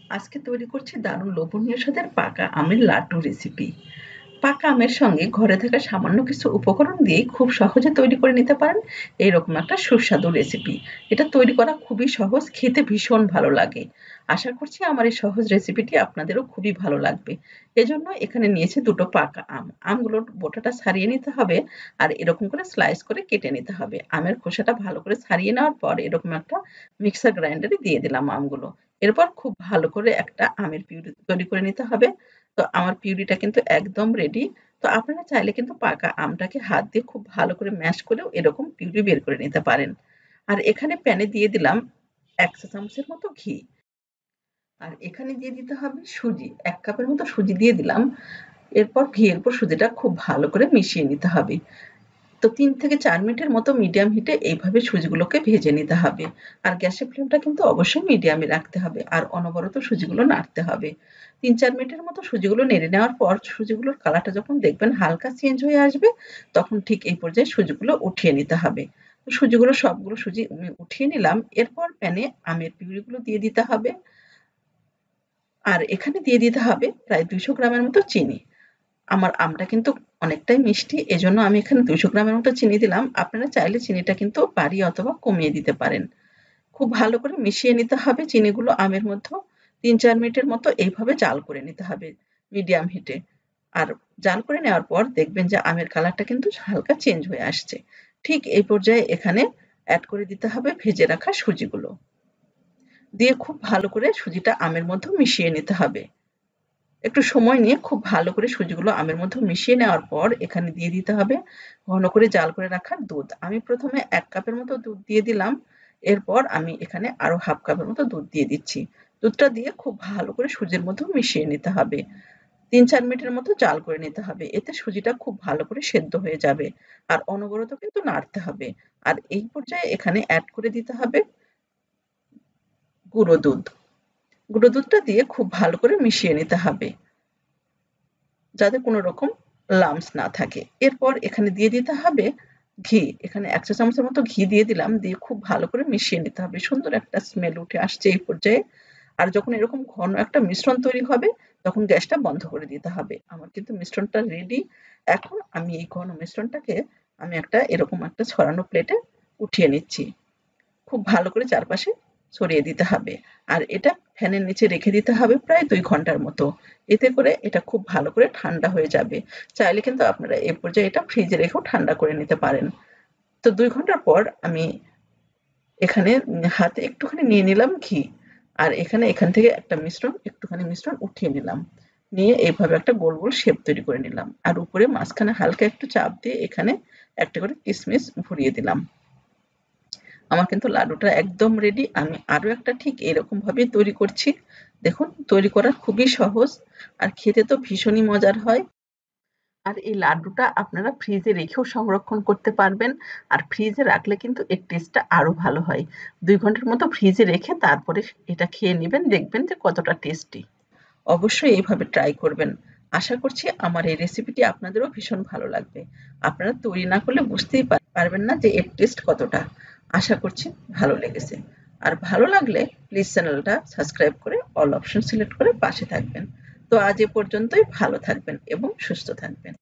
আজকে তৈরি করছি দারুণ লোভনীয় স্বাদের পাকা আমের লাড্ডু রেসিপি। পাকা আমের সঙ্গে ঘরে থাকা সামান্য কিছু উপকরণ দিয়েই খুব সহজে তৈরি করে নিতে পারেন এইরকম একটা সুস্বাদু রেসিপি। এটা তৈরি করা খুবই সহজ, খেতে ভীষণ ভালো লাগে। আশা করছি আমার এই সহজ রেসিপিটি আপনাদেরও খুবই ভালো লাগবে। এজন্য এখানে নিয়েছি ২ টো পাকা আম। আমগুলোর বোটাটা ছাড়িয়ে নিতে হবে আর এরকম করে স্লাইস করে কেটে নিতে হবে। আমের খোসাটা ভালো করে ছাড়িয়ে নেওয়ার পর এরকম একটা মিক্সার গ্রাইন্ডারে দিয়ে দিলাম আমগুলো। এরপর খুব ভালো করে একটা আমের পিউরি তৈরি করে নিতে হবে। তো আমার পিউরিটা কিন্তু একদম রেডি। তো আপনারা চাইলে কিন্তু পাকা আমটাকে হাত দিয়ে খুব ভালো করে ম্যাশ করেও এরকম পিউরি বের করে নিতে পারেন। আর এখানে প্যানে দিয়ে দিলাম ১ চা চামচের মতো ঘি। আর এখানে দিয়ে দিতে হবে সুজি। ১ কাপের মতো সুজি দিয়ে দিলাম। এরপর ঘিয়ের উপর সুজিটা খুব ভালো করে মিশিয়ে নিতে হবে। তো ৩ থেকে ৪ মিনিটের মতো মিডিয়াম হিটে এইভাবে সুজিগুলোকে ভেজে নিতে হবে। আর গ্যাসের ফ্লেমটা কিন্তু অবশ্যই মিডিয়ামে রাখতে হবে। আর অনবরত সুজিগুলো নাড়তে হবে। ৩-৪ মিনিটের মতো সুজিগুলো নেড়ে নেওয়ার পর সুজিগুলোর কালারটা যখন দেখবেন হালকা চেঞ্জ হয়ে আসবে, তখন ঠিক এই পর্যায়ে সুজিগুলো উঠিয়ে নিতে হবে। তো সুজিগুলো সবগুলো সুজি উঠিয়ে নিলাম। এরপর প্যানে আমের পিউরিগুলো দিয়ে দিতে হবে। আর এখানে দিয়ে দিতে হবে প্রায় ২০০ গ্রামের মতো চিনি। আমার আমটা কিন্তু অনেকটাই মিষ্টি। এজন্য আমি এখানে ২০০ গ্রামের মতো চিনি দিলাম। আপনারা চাইলে চিনিটা কিন্তু বাড়িয়ে অথবা কমিয়ে দিতে পারেন। খুব ভালো করে মিশিয়ে নিতে হবে চিনিগুলো আমের মধ্যে। ৩-৪ মিনিটের মতো এইভাবে জাল করে নিতে হবে মিডিয়াম হিটে। আর জাল করে নেওয়ার পর দেখবেন যে আমের কালারটা কিন্তু হালকা চেঞ্জ হয়ে আসছে। ঠিক এই পর্যায়ে এখানে এড করে দিতে হবে ভেজে রাখা সুজিগুলো। দিয়ে খুব ভালো করে সুজিটা আমের মধ্যে মিশিয়ে নিতে হবে। একটু সময় নিয়ে খুব ভালো করে সুজিগুলো আমের মধ্যে মিশিয়ে নেওয়ার পর এখানে দিয়ে দিতে হবে ঘন করে জাল করে রাখা দুধ। আমি প্রথমে ১ কাপের মতো দুধ দিয়ে দিলাম। এরপর আমি এখানে আরো ১/২ কাপের মতো দুধ দিয়ে দিচ্ছি। দুধটা দিয়ে খুব ভালো করে সুজির মধ্যে মিশিয়ে নিতে হবে। ৩-৪ মিনিটের মতো জাল করে নিতে হবে। এতে সুজিটা খুব ভালো করে সেদ্ধ হয়ে যাবে। আর অনবরত কিন্তু নাড়তে হবে। আর এই পর্যায়ে এখানে এড করে দিতে হবে গুঁড়ো দুধ। গুঁড়ো দুধটা দিয়ে খুব ভালো করে মিশিয়ে নিতে হবে। যাতে কোনো রকম লাম্পস না থাকে। এরপর এখানে দিয়ে দিতে হবে ঘি। এখানে ১ চা চামচের মতো ঘি দিয়ে দিলাম। দিয়ে খুব ভালো করে মিশিয়ে নিতে হবে। সুন্দর একটা স্মেল উঠে আসছে এই পর্যায়ে। আর যখন এরকম ঘন একটা মিশ্রণ তৈরি হবে, তখন গ্যাসটা বন্ধ করে দিতে হবে। আমার কিন্তু মিশ্রণটা রেডি। এখন আমি এই ঘন মিশ্রণটাকে আমি একটা এরকম একটা ছড়ানো প্লেটে উঠিয়ে নিচ্ছি। খুব ভালো করে চারপাশে ছড়িয়ে দিতে হবে। আর এটা ফ্যানের নিচে রেখে দিতে হবে প্রায় ২ ঘন্টার মতো। এতে করে এটা খুব ভালো করে ঠান্ডা হয়ে যাবে। চাইলে কিন্তু আপনারা এ পর্যায়ে এটা ফ্রিজে রেখেও ঠান্ডা করে নিতে পারেন। তো ২ ঘন্টার পর আমি এখানে হাতে একটুখানি নিয়ে নিলাম ঘি। আর এখান থেকে একটুখানি মিশ্রণ উঠিয়ে নিলাম। নিয়ে এভাবে একটা গোল, গোল শেপ তৈরি করে নিলাম। আর উপরে মাঝখানে হালকা একটু চাপ দিয়ে এখানে একটা করে কিশমিশ ভরিয়ে দিলাম। আমার কিন্তু লাড্ডুটা একদম রেডি। আমি আরো একটা ঠিক এরকম ভাবেই তৈরি করছি। দেখুন তৈরি করা খুবই সহজ আর খেতে তো ভীষণই মজার হয়। আর এই লাড্ডুটা আপনারা ফ্রিজে রেখেও সংরক্ষণ করতে পারবেন। আর ফ্রিজে রাখলে কিন্তু এর টেস্টটা আরো ভালো হয়। ২ ঘন্টার মতো ফ্রিজে রেখে তারপরে এটা খেয়ে নিবেন, দেখবেন যে কতটা টেস্টি। অবশ্যই এইভাবে ট্রাই করবেন। আশা করছি আমার এই রেসিপিটি আপনাদেরও ভীষণ ভালো লাগবে। আপনারা তৈরি না করলে বুঝতেই পারবেন না যে এর টেস্ট কতটা। আশা করছি ভালো লেগেছে। আর ভালো লাগলে প্লিজ চ্যানেলটা সাবস্ক্রাইব করে অল অপশন সিলেক্ট করে পাশে থাকবেন। তো আজ এ পর্যন্তই। ভালো থাকবেন এবং সুস্থ থাকবেন।